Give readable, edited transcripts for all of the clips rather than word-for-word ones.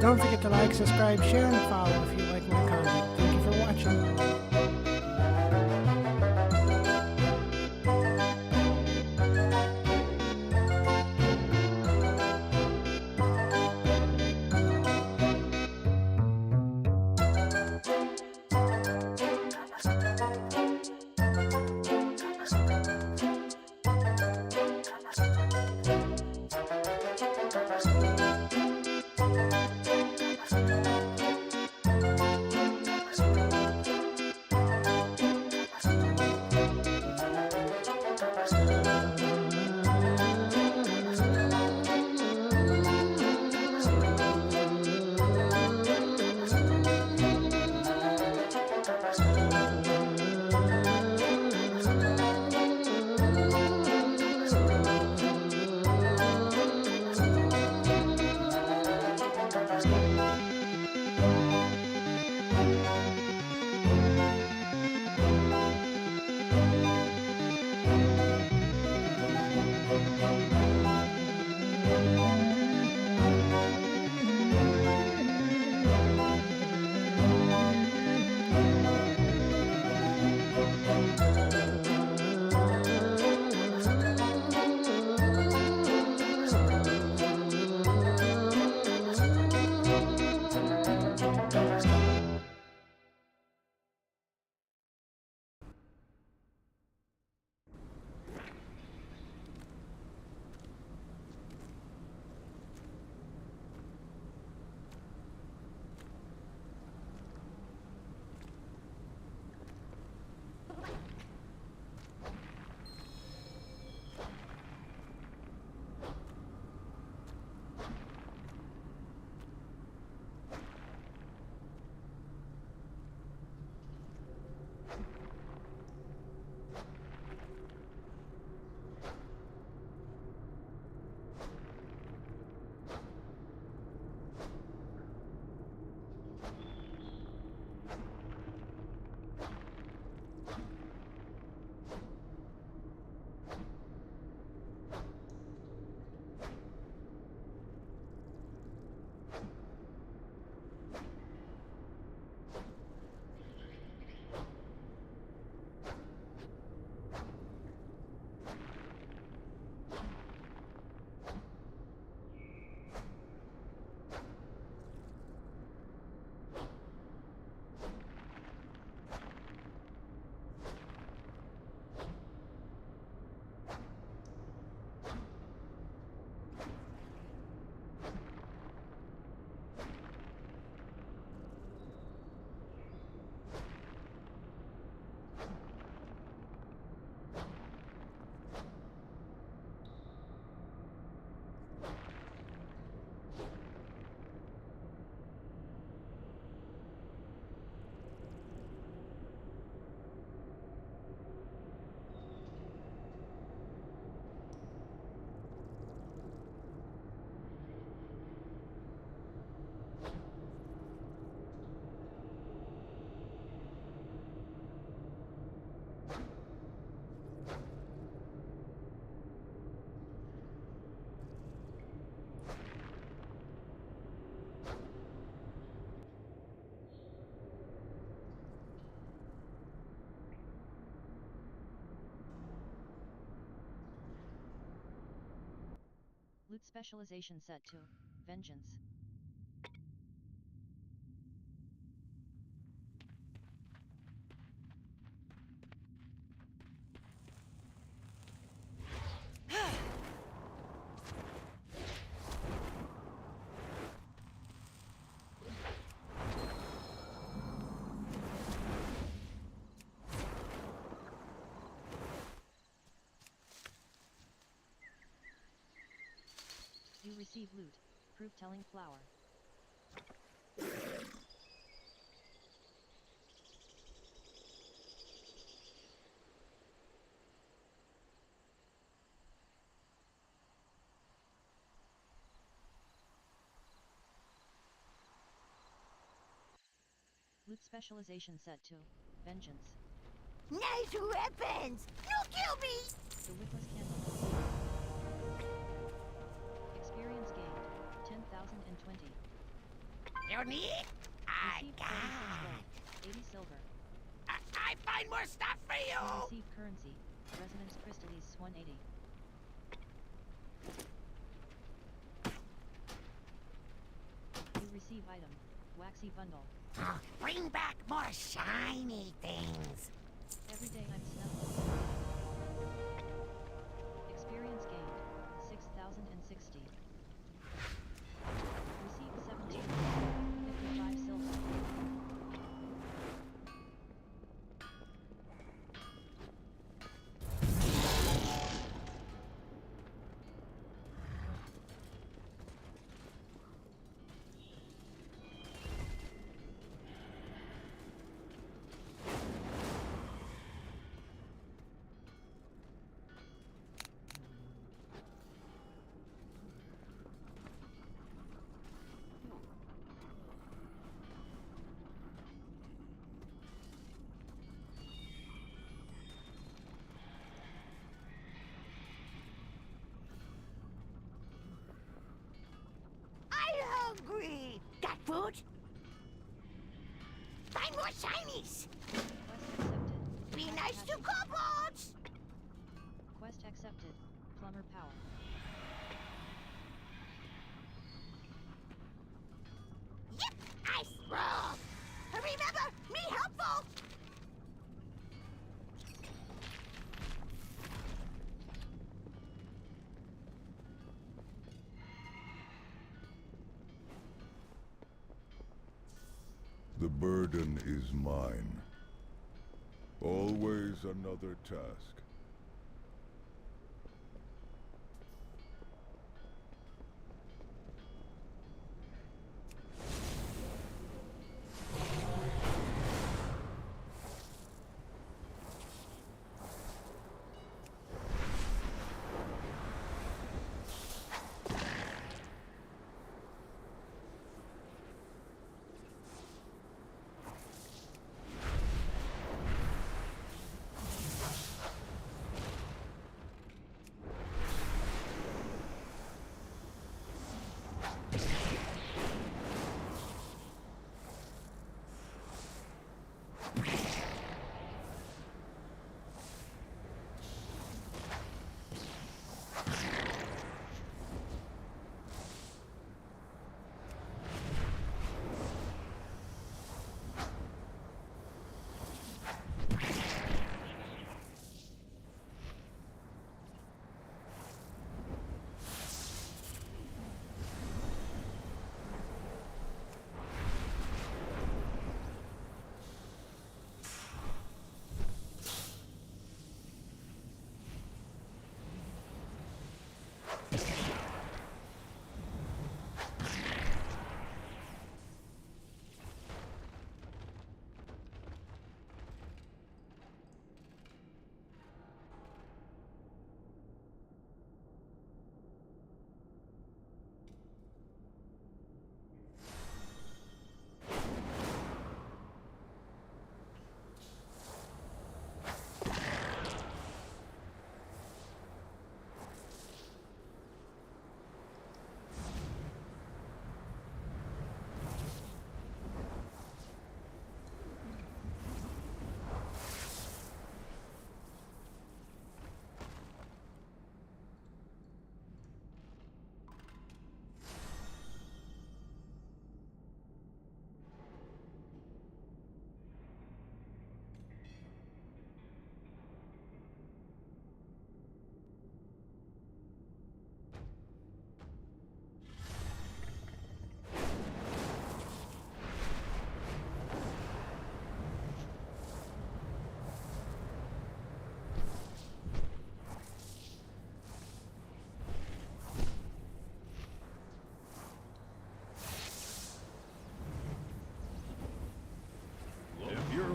don't forget to like, subscribe, share, and follow if you like my content. Thank you for watching. Loot specialization set to Vengeance. You receive loot. Proof-telling flower. Loot specialization set to Vengeance. Nice weapons! You kill me! The Witless Candle. Experience gained 10,020. You need? I Receive 46 got. gold, 80 silver. I find more stuff for You you. receive currency, resonance crystallis 180. You receive item, waxy bundle. Bring back more shiny things. Every day I'm snuffling. Experience gained, 6,060. Receive 17 gold, 55 silver. I'm hungry. Got food? Find more shinies. Quest accepted. Be Happy nice to hatching. kobolds. Quest accepted. Plumber power. Yep, I roll. Remember, me helpful. The burden is mine. Always another task.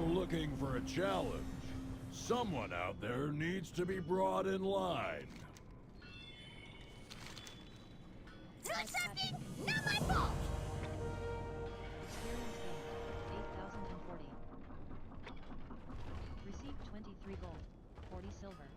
Looking for a challenge, someone out there needs to be brought in line. Do something, not my fault. Experience gained, 8,040. Receive 23 gold, 40 silver.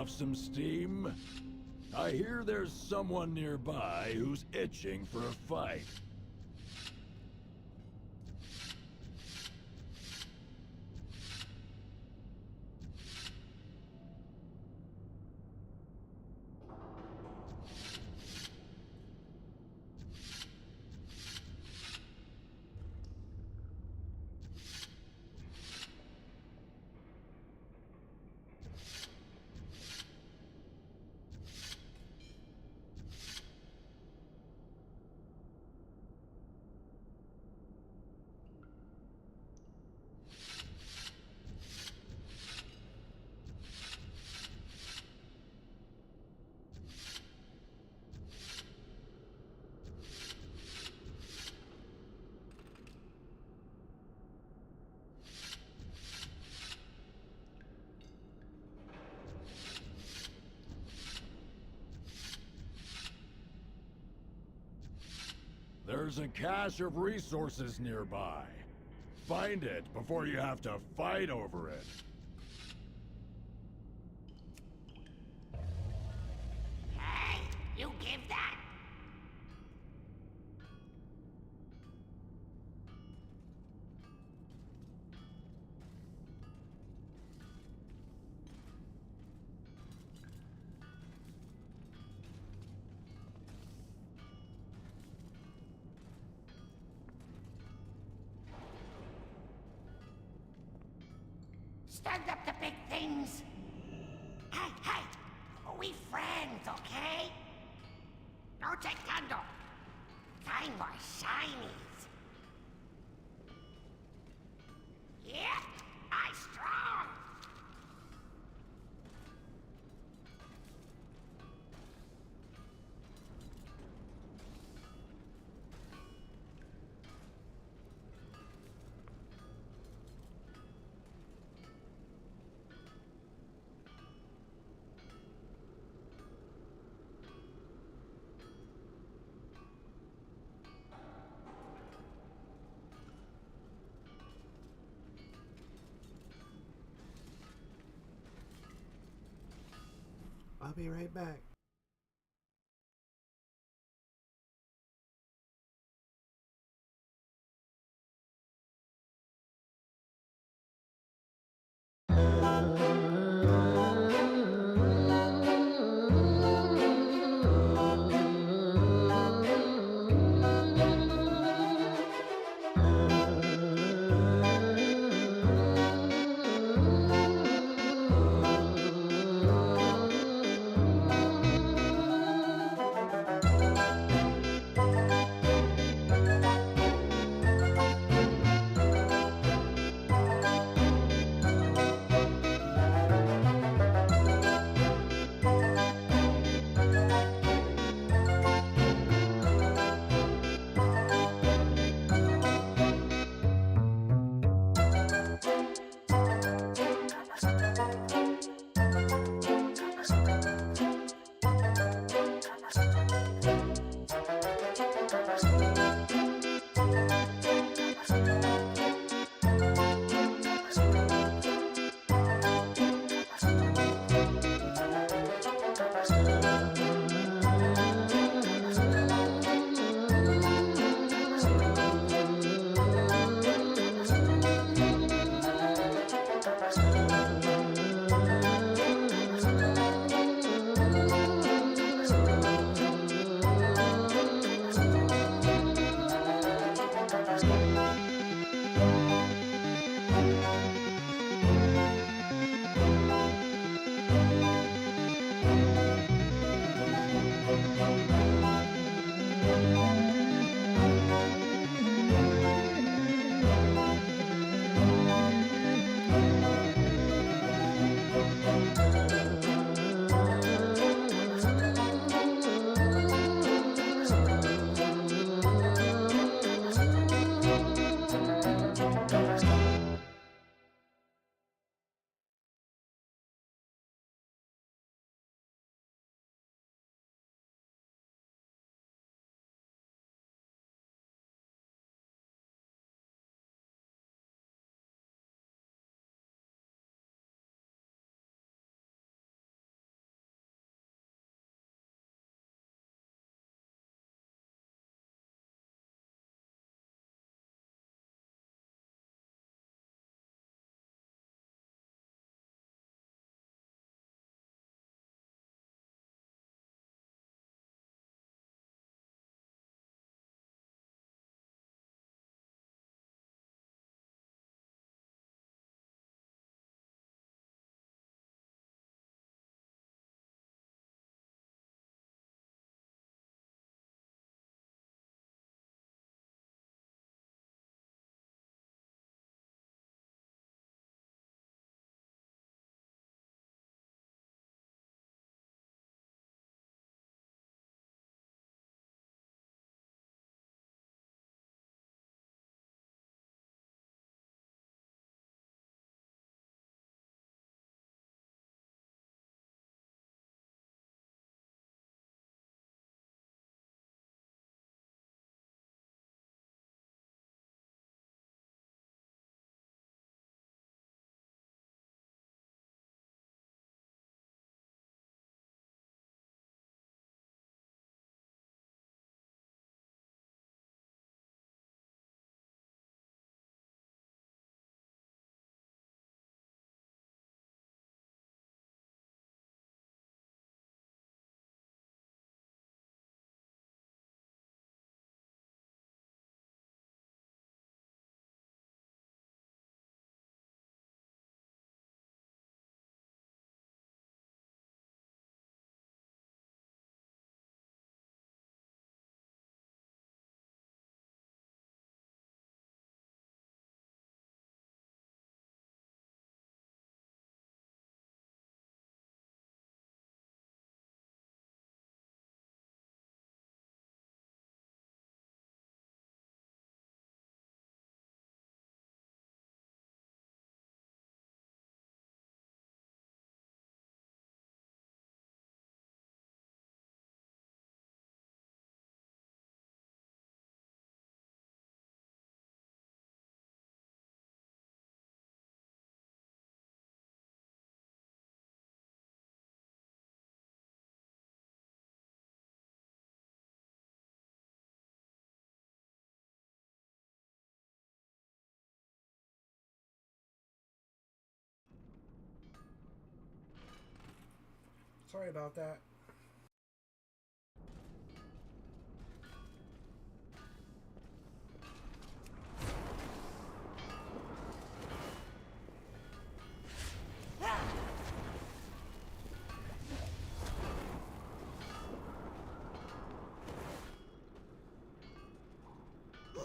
off some steam? I hear there's someone nearby who's itching for a fight. There's a cache of resources nearby. Find it before you have to fight over it. Hey, you give that? Stand up to big things. Hey, hey, we friends, okay? No take thunder. Find more shinies. Yeah, I strong. I'll be right back. Sorry about that.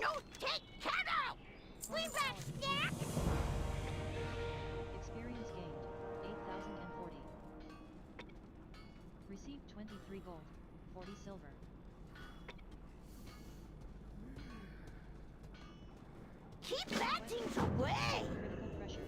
No, take cover! We back, snack! Experience gained, 8,040. Received 23 gold, 40 silver. Keep bad things away! Critical pressure.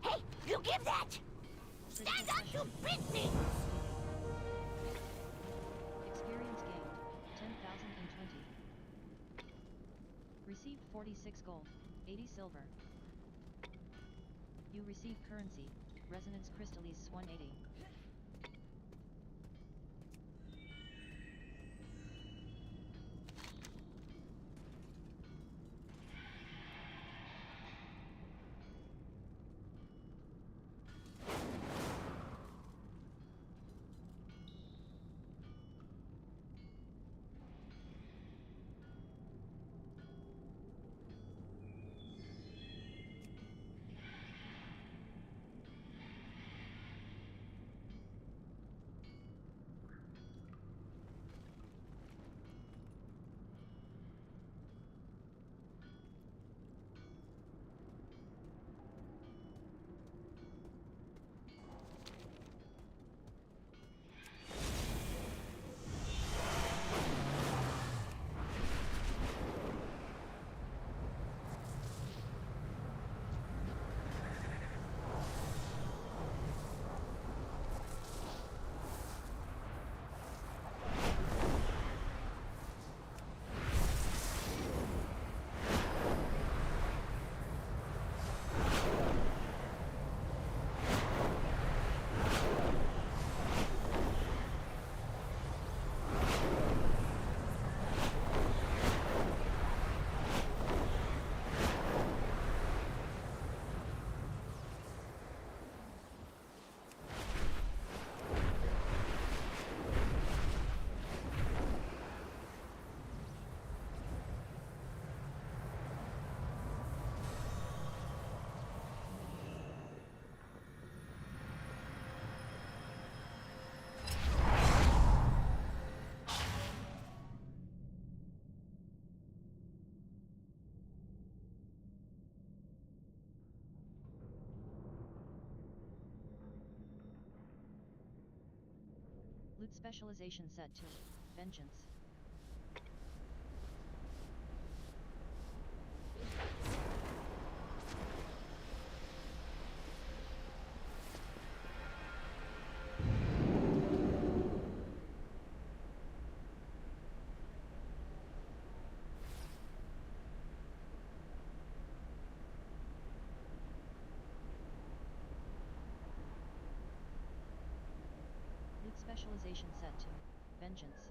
Hey, you give that! Stand up to business! Experience gained, 10,020. Received 46 gold, 80 silver. You receive currency, Resonance Crystallis 180. Loot specialization set to Vengeance. Loot specialization set to Vengeance.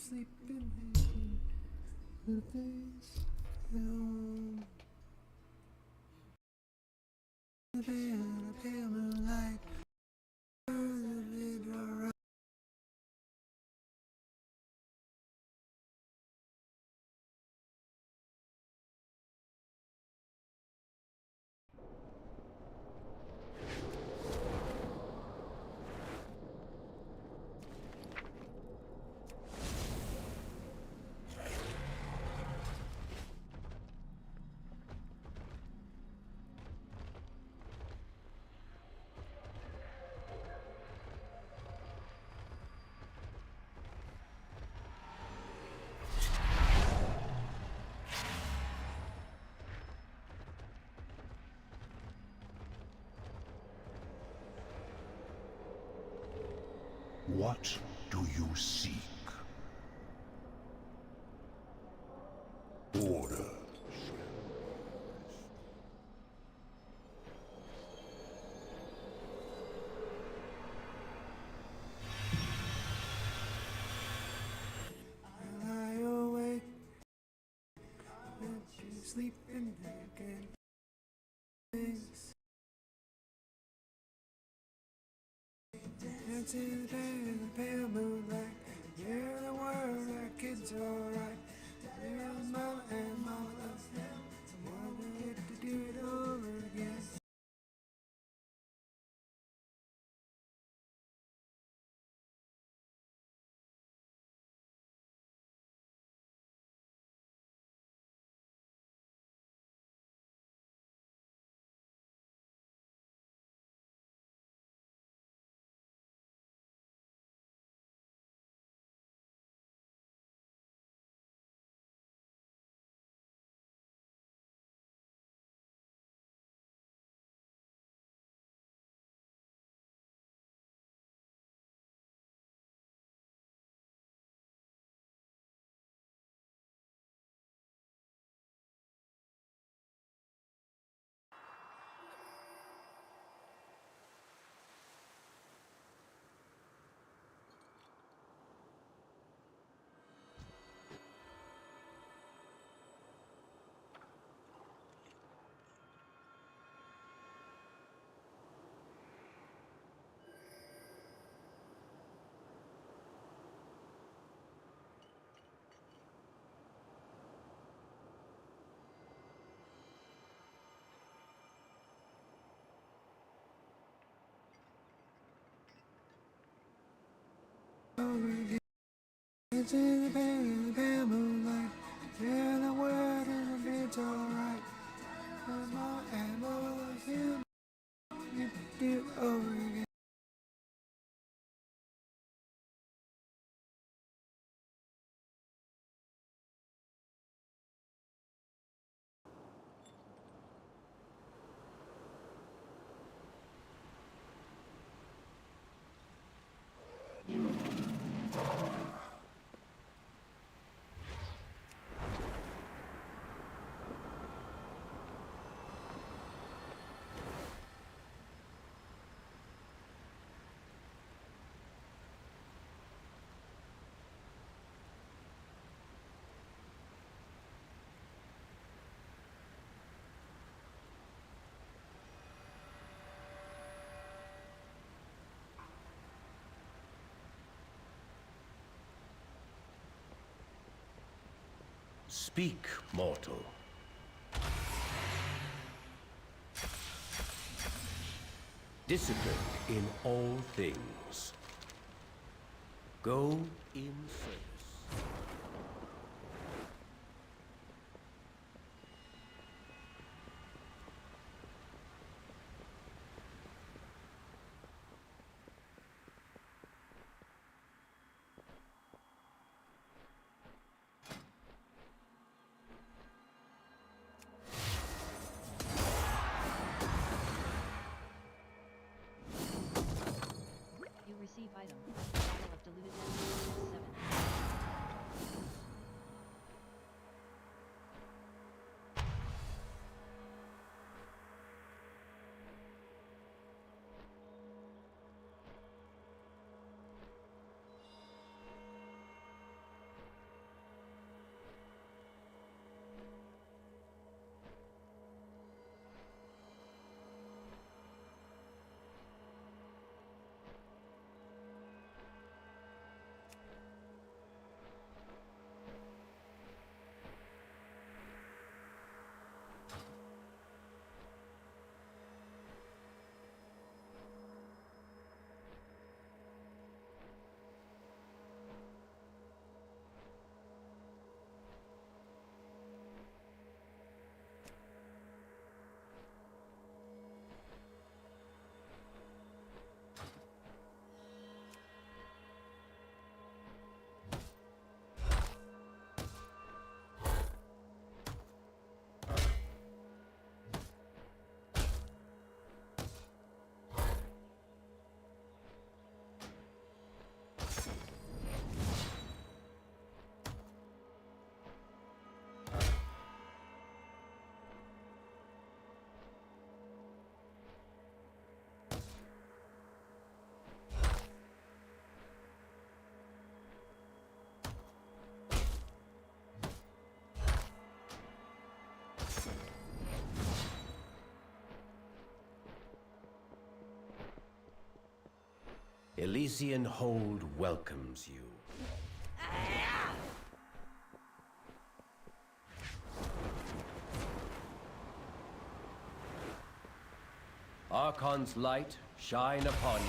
sleeping the days down. The pale moonlight. What do you seek? Order. I lie awake and you sleeping again. Things dancing in the pale moonlight. Yeah, the world like kids alright. There's mama and mama loves them. Someone get to do it over again. It's in the pale moonlight. Yeah, the world is a bit alright. There's mama and mama loves you. You do it over again. Speak, mortal. Discipline in all things. Go in service. You receive item. Bottle of diluted energy 7. Elysian Hold welcomes you. Archon's light shine upon you.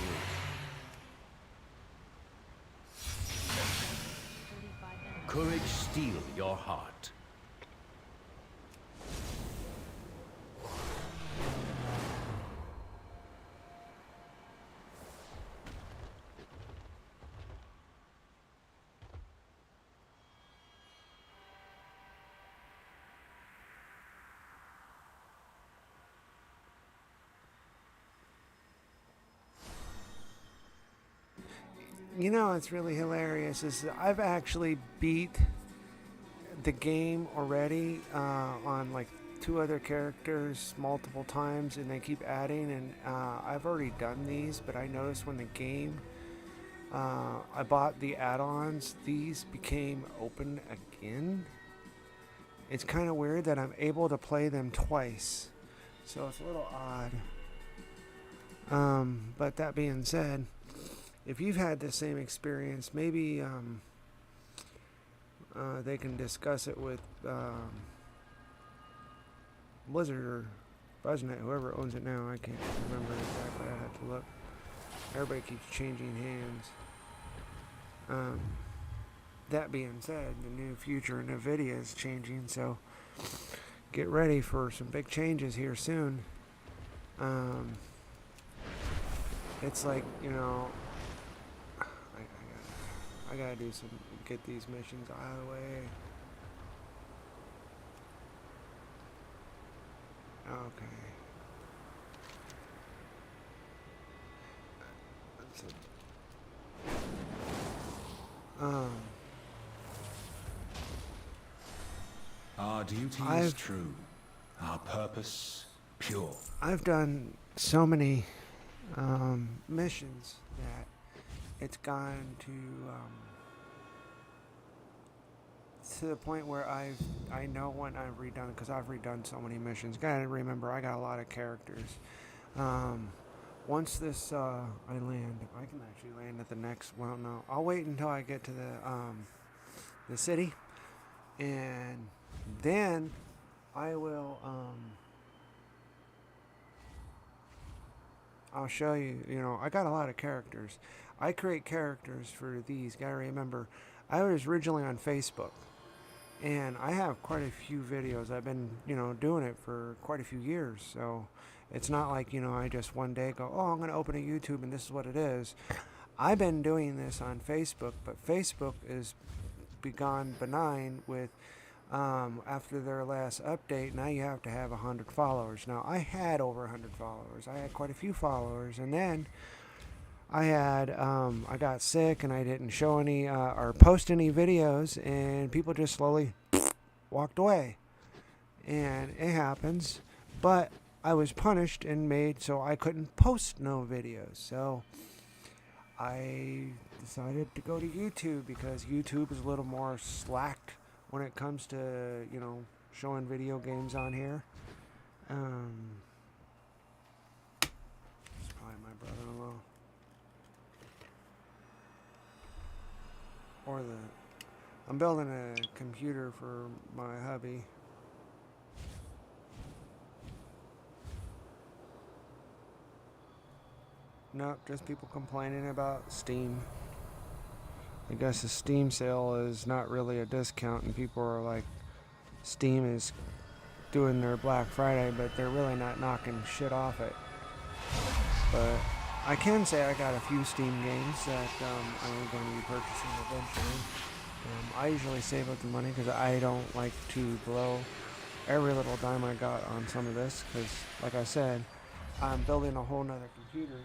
35 enemies. Courage steel your heart. You know what's really hilarious is that I've actually beat the game already on like 2 other characters multiple times, and they keep adding, and I've already done these, but I noticed when the game I bought the add-ons, these became open again. It's kind of weird that I'm able to play them twice, so it's a little odd. But that being said, if you've had the same experience, maybe they can discuss it with Blizzard or BuzzNet, whoever owns it now. I can't remember exactly. I have to look. Everybody keeps changing hands. That being said, the new future of NVIDIA is changing, so get ready for some big changes here soon. It's like, you know, I gotta get these missions out of the way. Okay. Our duty is true, our purpose pure. I've done so many missions that it's gone to the point where I know when I've redone it, because I've redone so many missions. Gotta remember, I got a lot of characters. Once this I land, I can actually land at the next. Well, no, I'll wait until I get to the city, and then I will. I'll show you. You know, I got a lot of characters. I create characters for these. Gotta remember, I was originally on Facebook, and I have quite a few videos. I've been, you know, doing it for quite a few years. So it's not like, you know, I just one day go, oh, I'm going to open a YouTube and this is what it is. I've been doing this on Facebook, but Facebook is begun benign with after their last update. Now you have to have 100 followers. Now I had over 100 followers. I had quite a few followers, and then I had I got sick and I didn't show any or post any videos, and people just slowly walked away. And it happens, but I was punished and made so I couldn't post no videos. So I decided to go to YouTube, because YouTube is a little more slacked when it comes to, you know, showing video games on here. It's probably my brother-in-law. I'm building a computer for my hubby. Nope, just people complaining about Steam. I guess the Steam sale is not really a discount, and people are like, Steam is doing their Black Friday, but they're really not knocking shit off it. But I can say I got a few Steam games that I'm going to be purchasing eventually. I usually save up the money because I don't like to blow every little dime I got on some of this, because, like I said, I'm building a whole nother computer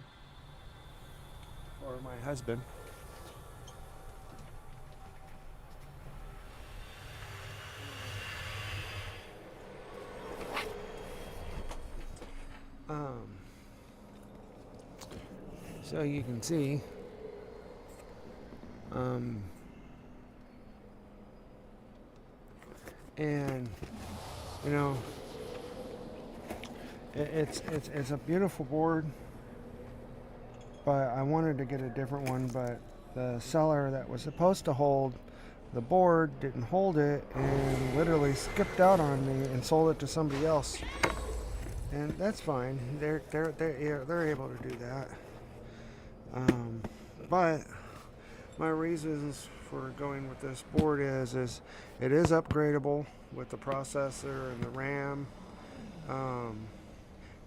for my husband. So you can see, and you know, it's a beautiful board, but I wanted to get a different one, but the seller that was supposed to hold the board didn't hold it and literally skipped out on me and sold it to somebody else. And that's fine. They're able to do that. But my reasons for going with this board is it is upgradable with the processor and the RAM.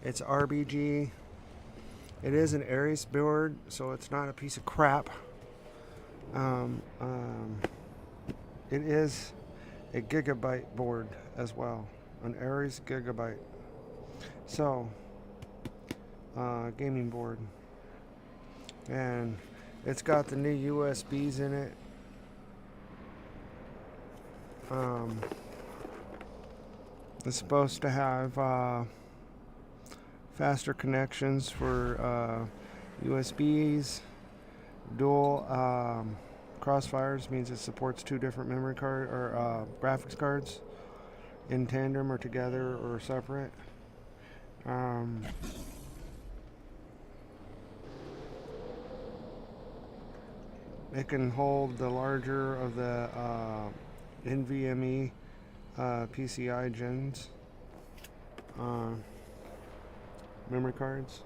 It's RBG. It is an Aries board, so it's not a piece of crap. It is a gigabyte board as well, an Aries gigabyte. So, gaming board, and it's got the new USBs in it. It's supposed to have faster connections for USBs. Dual crossfires means it supports 2 different memory card or graphics cards in tandem or together or separate. It can hold the larger of the NVMe PCI gens memory cards.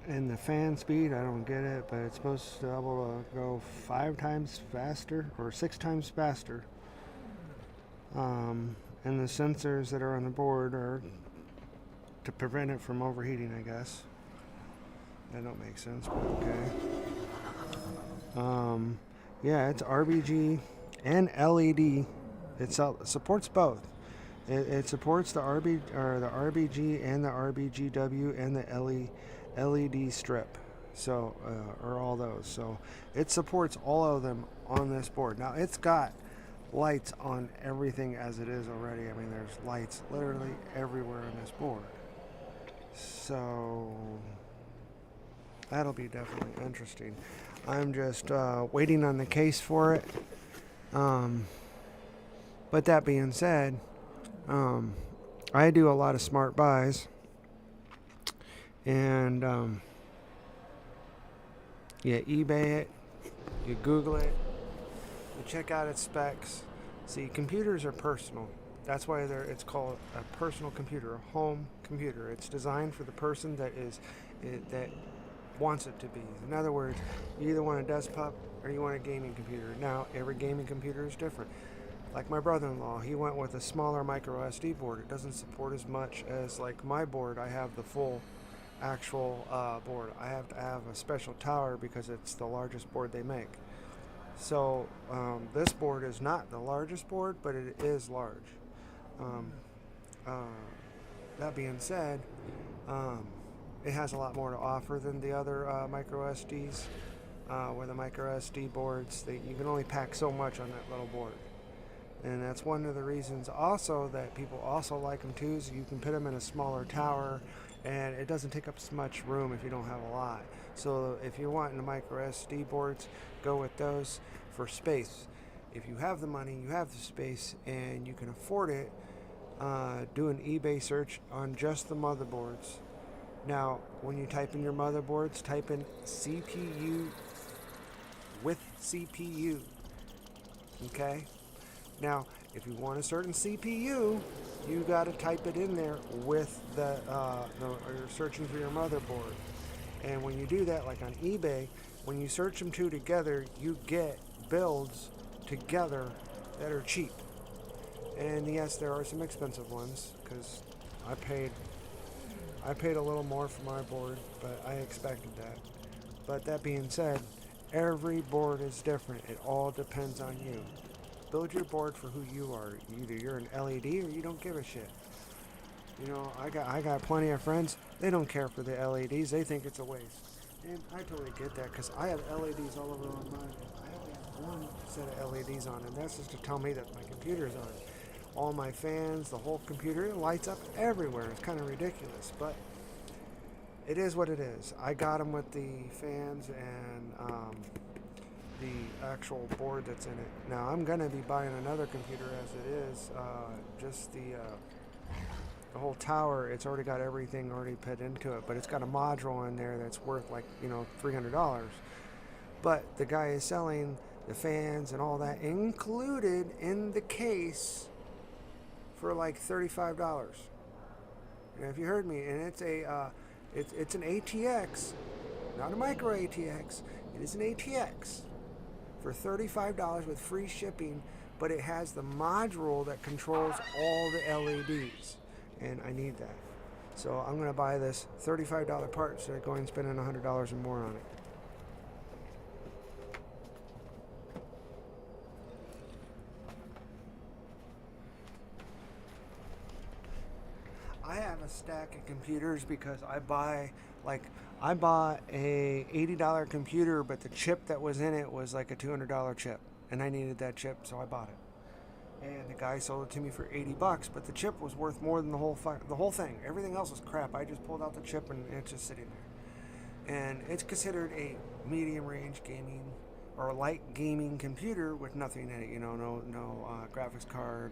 And the fan speed, I don't get it, but it's supposed to be able to go 5 times faster or 6 times faster. And the sensors that are on the board are to prevent it from overheating, I guess. That don't make sense, but okay. Yeah, it's RBG and LED. It supports both. It supports the RBG and the RBGW and the LED strip. So, or all those. So, it supports all of them on this board. Now, it's got lights on everything as it is already. I mean, there's lights literally everywhere on this board. So, that'll be definitely interesting. I'm just waiting on the case for it. But that being said, I do a lot of smart buys. And you eBay it, you Google it, you check out its specs. See, computers are personal. That's why it's called a personal computer, a home computer. It's designed for the person that wants it to be. In other words, you either want a desktop or you want a gaming computer. Now, every gaming computer is different. Like my brother-in-law, he went with a smaller micro SD board. It doesn't support as much as like my board. I have the full actual board. I have to have a special tower because it's the largest board they make. So this board is not the largest board, but it is large. That being said, it has a lot more to offer than the other micro SDs. Where the micro SD boards, you can only pack so much on that little board. And that's one of the reasons also that people also like them too, is you can put them in a smaller tower and it doesn't take up as much room if you don't have a lot. So if you're wanting the micro SD boards, go with those for space. If you have the money, you have the space, and you can afford it, do an eBay search on just the motherboards. Now, when you type in your motherboards, type in CPU with CPU. Okay? Now, if you want a certain CPU, you got to type it in there with or you're searching for your motherboard. And when you do that, like on eBay, when you search them two together, you get builds together that are cheap. And yes, there are some expensive ones because I paid a little more for my board, but I expected that. But that being said, every board is different. It all depends on you. Build your board for who you are. Either you're an LED or you don't give a shit. You know, I got plenty of friends. They don't care for the LEDs. They think it's a waste. And I totally get that because I have LEDs all over on mine. I only have one set of LEDs on, and that's just to tell me that my computer's on. All my fans, the whole computer, it lights up everywhere. It's kind of ridiculous, but it is what it is. I got them with the fans and the actual board that's in it. Now I'm gonna be buying another computer as it is, just the the whole tower, it's already got everything already put into it, but it's got a module in there that's worth like, you know, $300. But the guy is selling the fans and all that included in the case for like $35. And if you heard me, and it's a it's an ATX, not a micro ATX. It is an ATX for $35 with free shipping, but it has the module that controls all the LEDs, and I need that. So I'm gonna buy this $35 part instead of going and spending $100 or more on it. I have a stack of computers because I bought a $80 computer, but the chip that was in it was like a $200 chip, and I needed that chip, so I bought it. And the guy sold it to me for $80, but the chip was worth more than the whole thing. Everything else was crap. I just pulled out the chip and it's just sitting there. And it's considered a medium range gaming or light gaming computer with nothing in it. You know, no graphics card,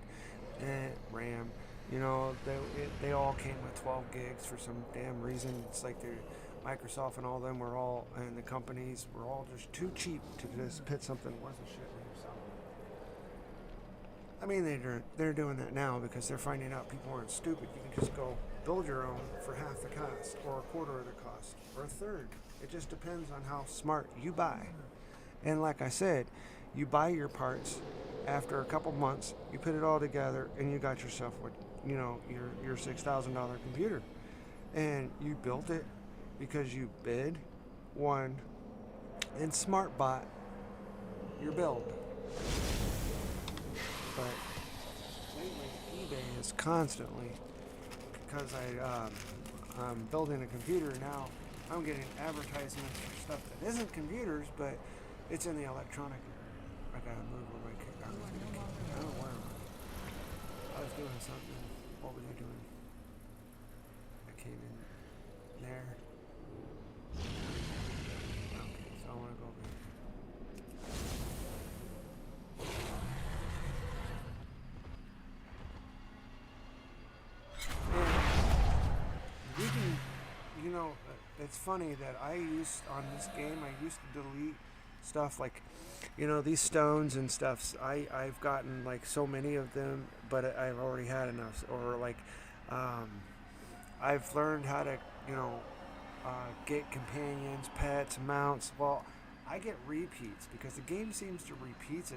RAM. You know, they all came with 12 gigs for some damn reason. It's like Microsoft and all them were all, and the companies were all just too cheap to just put something that wasn't shit in yourself. I mean, they're doing that now because they're finding out people aren't stupid. You can just go build your own for half the cost, or a quarter of the cost, or a third. It just depends on how smart you buy. And like I said, you buy your parts. After a couple months, you put it all together, and you got yourself what, you know, your $6,000 computer. And you built it because you bid, won, and smart bought your build. But lately, eBay is constantly, because I'm building a computer now, I'm getting advertisements for stuff that isn't computers, but it's in the electronic area. I gotta move where my kick. I don't know where I was doing something. What was I doing? I came in there. Okay, so I want to go over here. And you can, you know, it's funny that on this game, I used to delete stuff like, you know, these stones and stuff. I've gotten like so many of them, but I've already had enough. Or like, I've learned how to, you know, get companions, pets, mounts. Well, I get repeats because the game seems to repeats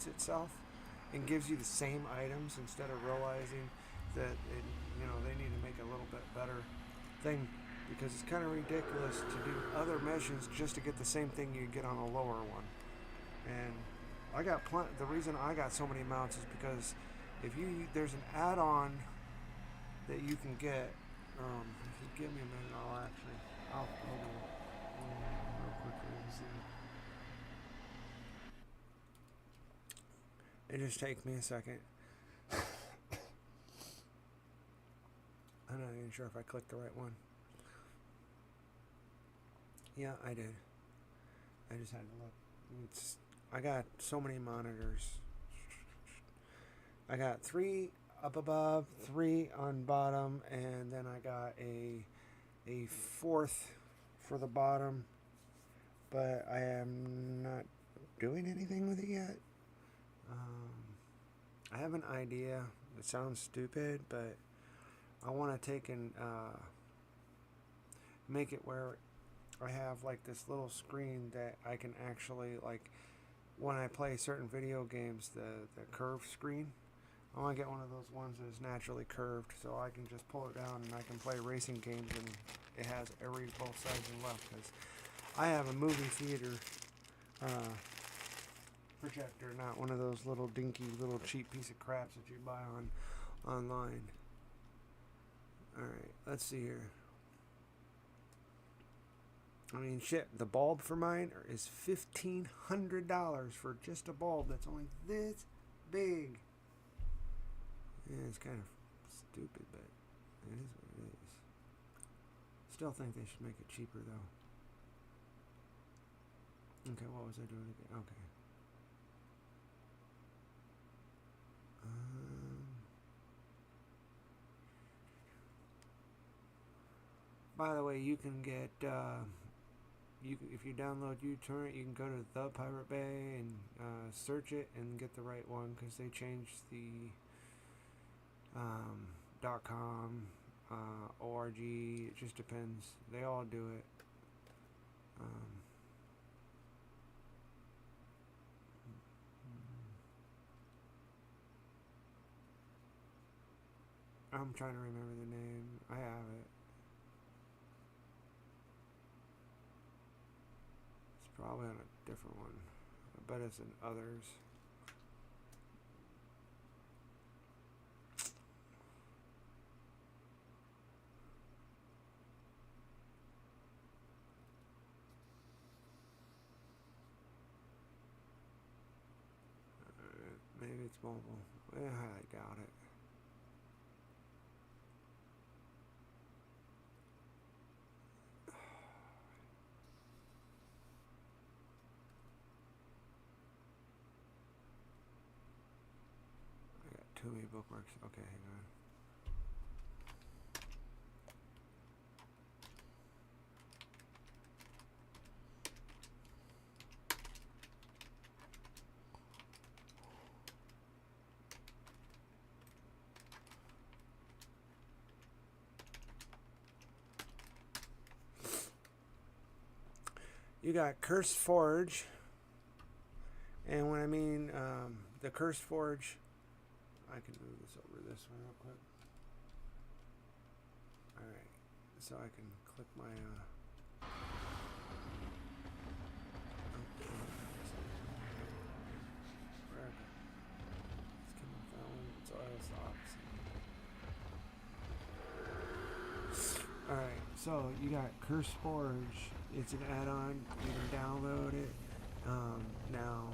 itself and gives you the same items instead of realizing that it, you know, they need to make a little bit better thing, because it's kind of ridiculous to do other missions just to get the same thing you get on a lower one. And I got the reason I got so many mounts is because there's an add-on that you can get. If you give me a minute, I'll go real quickly and see. It just takes me a second. I'm not even sure if I clicked the right one. Yeah, I did. I just had to look. I got so many monitors. I got 3 up above, 3 on bottom, and then I got a 4th for the bottom, but I am not doing anything with it yet. I have an idea. It sounds stupid, but I want to take and make it where I have like this little screen that I can actually, like, when I play certain video games, the curved screen. I want to get one of those ones that is naturally curved, so I can just pull it down and I can play racing games and it has both sides and left. Because I have a movie theater projector, not one of those little dinky, little cheap piece of craps that you buy online. Alright, let's see here. I mean, shit, the bulb for mine is $1,500 for just a bulb that's only this big. Yeah, it's kind of stupid, but it is what it is. Still think they should make it cheaper, though. Okay, what was I doing again? Okay. By the way, you can get if you download uTorrent, you can go to the Pirate Bay and search it and get the right one, because they changed the .com, .org. It just depends. They all do it. I'm trying to remember the name. I have it. It's probably on a different one. I bet it's in others. Maybe it's mobile. I highly doubt it. I got too many bookmarks. Okay, hang on. You got Cursed Forge, and when I mean the Cursed Forge, I can move this over this one real quick. Alright, so I can click my Alright, so you got Curse Forge. It's an add-on. You can download it. Now,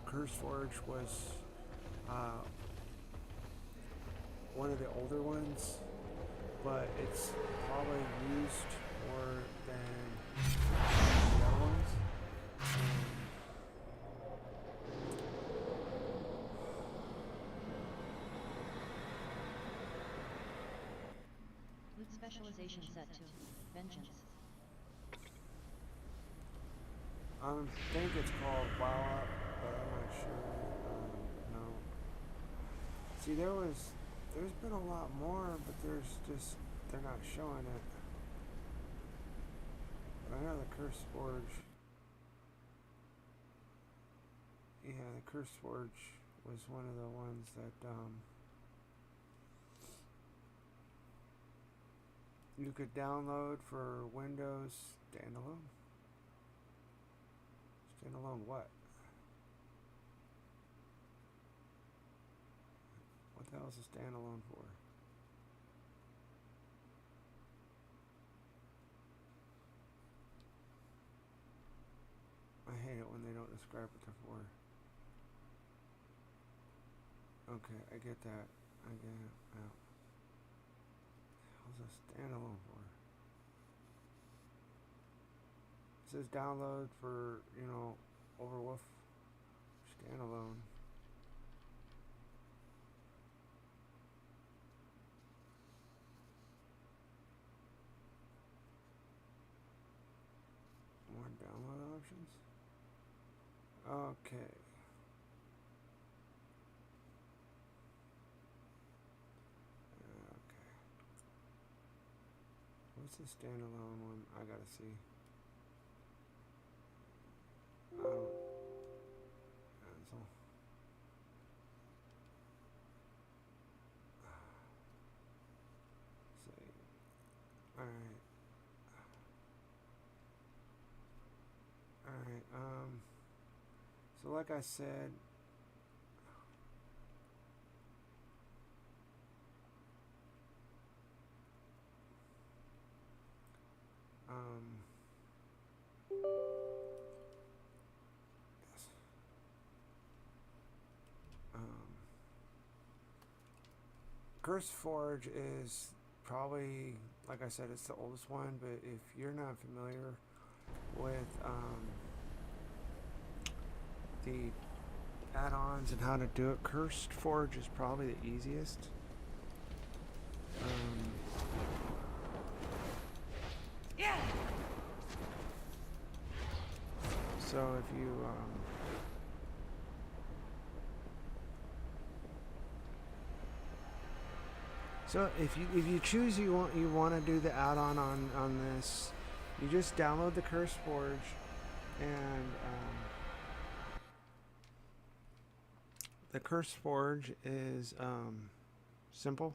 Curse Forge was one of the older ones, but it's probably used more than the other ones. Loot specialization set to Vengeance. I think it's called WoW Up, but I'm not sure. No. See, there's been a lot more, but they're not showing it. But I know the Curse Forge. Yeah, the Curse Forge was one of the ones that you could download for Windows standalone. Standalone what? What the hell is a standalone for? I hate it when they don't describe what they're for. Okay, I get that. I get it. Wow. What the hell's a standalone for? It says download for, Overwolf standalone. More download options? Okay. Okay. What's the standalone one? I gotta see. Cancel. Save. Alright. Alright, so like I said, yes. Curse Forge is probably, like I said, it's the oldest one, but if you're not familiar with the add-ons and how to do it, Cursed Forge is probably the easiest. So if you if you choose you want to do the add-on on this, you just download the Curse Forge, and the Curse Forge is simple.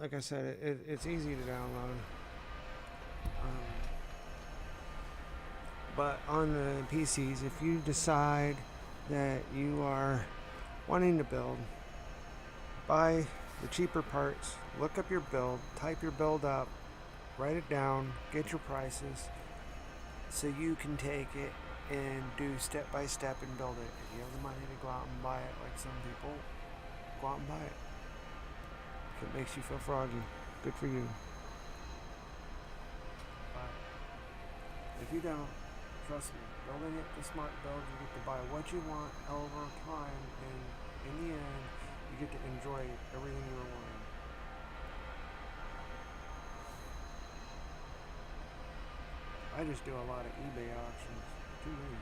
Like I said, it's easy to download. But on the PCs, if you decide that you are wanting to build, buy the cheaper parts, look up your build, type your build up, write it down, get your prices, so you can take it and do step by step and build it. If you have the money to go out and buy it, like some people, go out and buy it. If it makes you feel froggy, good for you. But if you don't, trust me, building it the smart build, you get to buy what you want over time, and in the end, you get to enjoy everything you were wanting. I just do a lot of eBay auctions. Too many.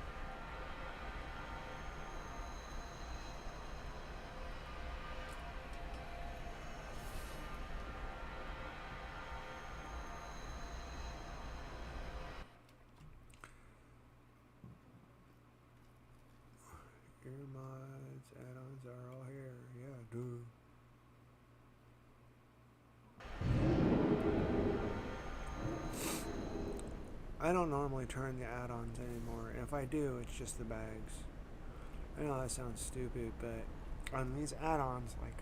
Your mods, add-ons are all here. Yeah, dude. I don't normally turn the add-ons anymore. If I do, it's just the bags. I know that sounds stupid, but on these add-ons, like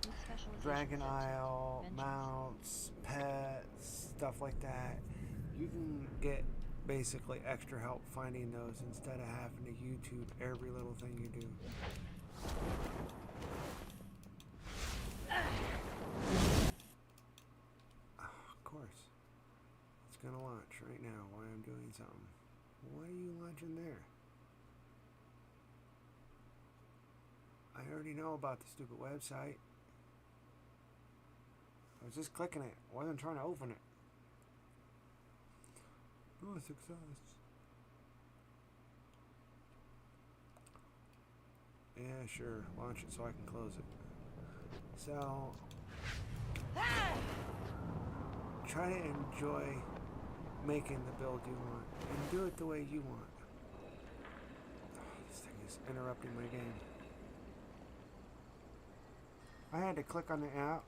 With specialization Dragon set to Isle, Vengeance. mounts, pets, stuff like that, you can get basically extra help finding those instead of having to YouTube every little thing you do. Of course. It's gonna launch right now while I'm doing something. What are you launching there? I already know about the stupid website. I was just clicking it. I wasn't trying to open it. Oh, success. Yeah, sure. Launch it so I can close it. So, try to enjoy making the build you want and do it the way you want. This thing is interrupting my game. I had to click on the app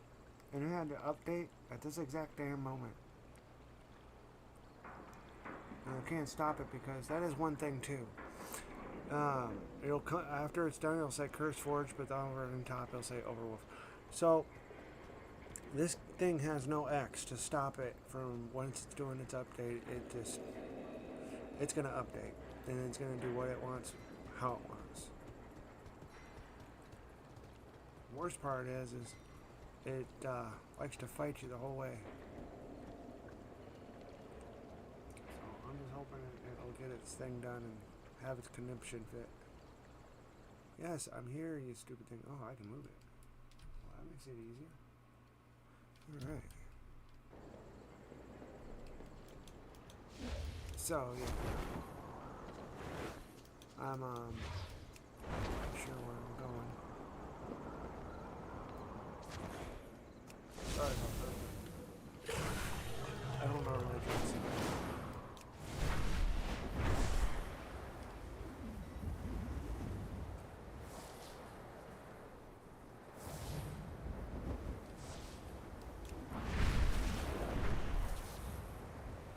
and it had to update at this exact damn moment. And I can't stop it because that is one thing too. It'll after it's done, it'll say Curse Forge, but over on top it'll say Overwolf. So this thing has no X to stop it from once it's doing its update. It's gonna update and it's gonna do what it wants, how it wants. Worst part is it likes to fight you the whole way. So I'm just hoping it'll get its thing done and have its conniption fit. Yes, I'm here, you stupid thing. Oh, I can move it. Well, that makes it easier. Alright. So, yeah. I'm, not sure where I'm going. Sorry about that. I don't normally do this.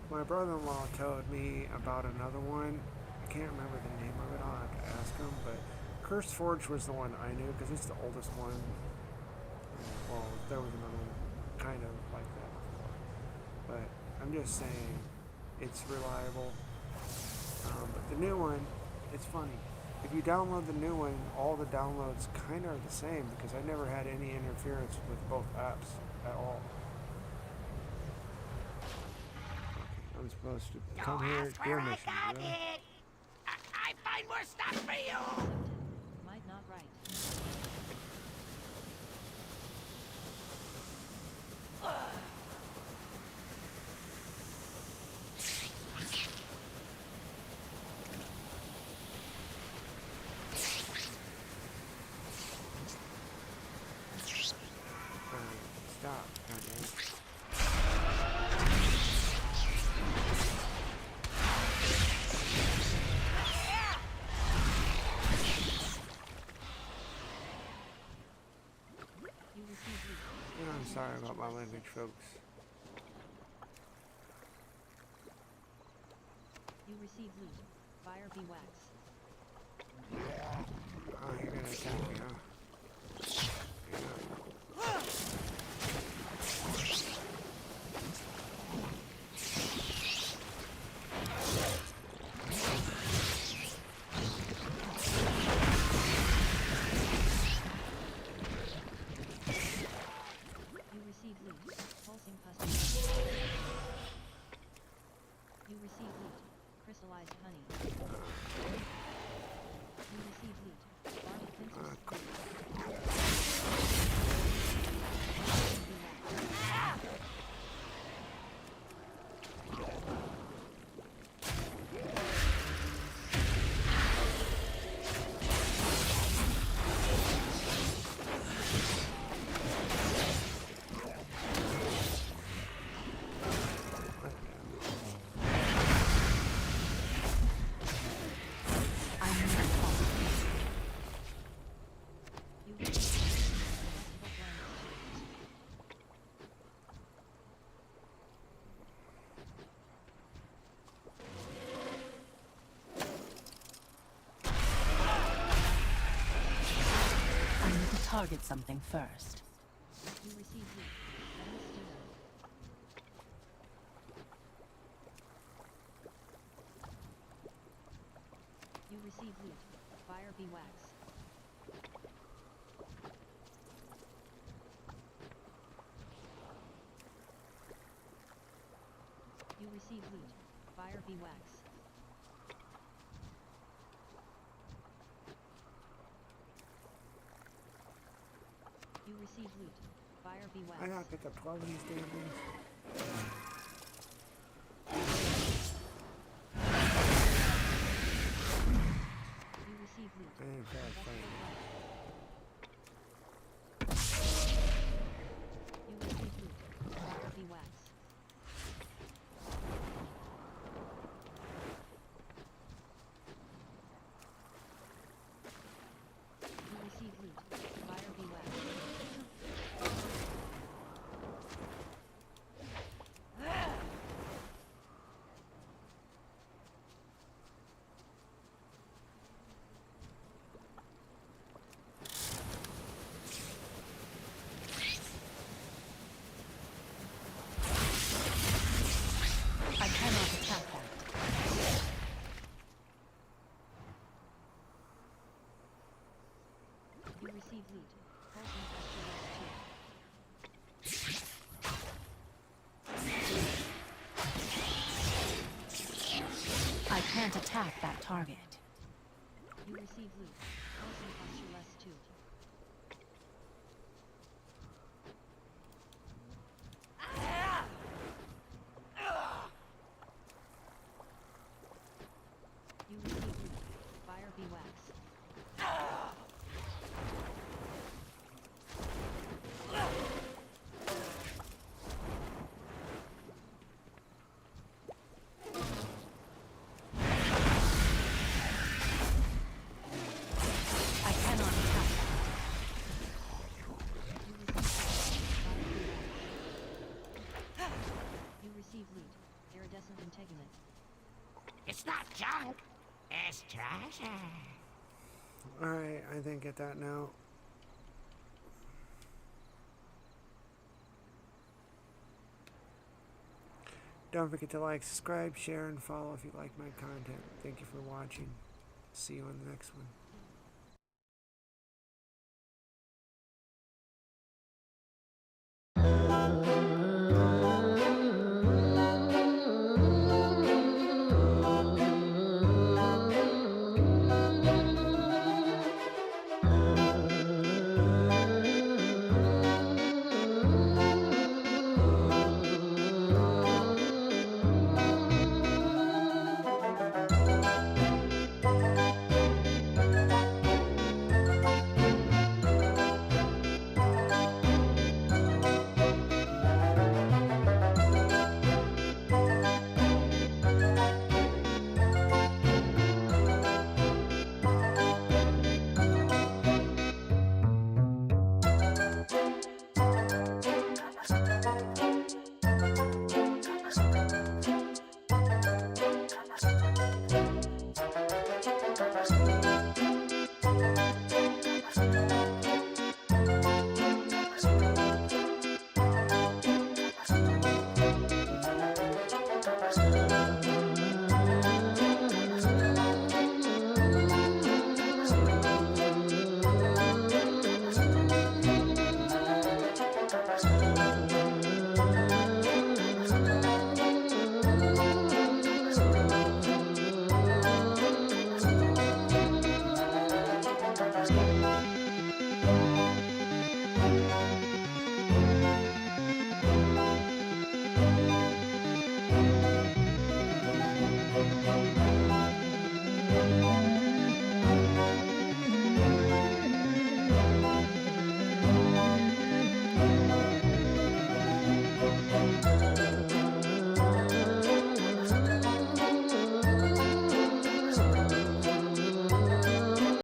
My brother-in-law told me about another one. I can't remember the name of it. I'll have to ask him. But Cursed Forge was the one I knew because it's the oldest one. Well, there was another one kind of like that before. But I'm just saying it's reliable. But the new one, it's funny. If you download the new one, all the downloads kind of are the same because I never had any interference with both apps at all. I'm supposed to come Don't here, ask do where a I mission, got really? it. I find more stuff for you. Accepted. Might not right. Stop. Goddamn. You receive loot. I'm sorry about my language, folks. You receive loot. Fire be wax. Oh, you're gonna attack me, huh? You receive loot. Pulsing custom. You receive loot. Crystallized honey. You receive loot. Barley pincers. Cool. You receive loot. I need to target something first. You receive loot. Lemon stew. You receive loot. Fire be wax. You receive loot. Fire be wax. You receive loot. Fire be wax. I gotta pick up 12 of these damn things. You receive loot. I ain't bad fighting. You receive loot. Fire be wax. You receive loot. Fire be wax. I cannot attack that. You receive loot. Pulsing pestilence 2. I can't attack that target. You receive loot. Pulsing pestilence 2. You receive loot. Fire be wax. I cannot attack that. You receive loot. Iridescent integument. It's not junk. It's treasure. Alright, I think get that now. Don't forget to like, subscribe, share, and follow if you like my content. Thank you for watching. See you on the next one.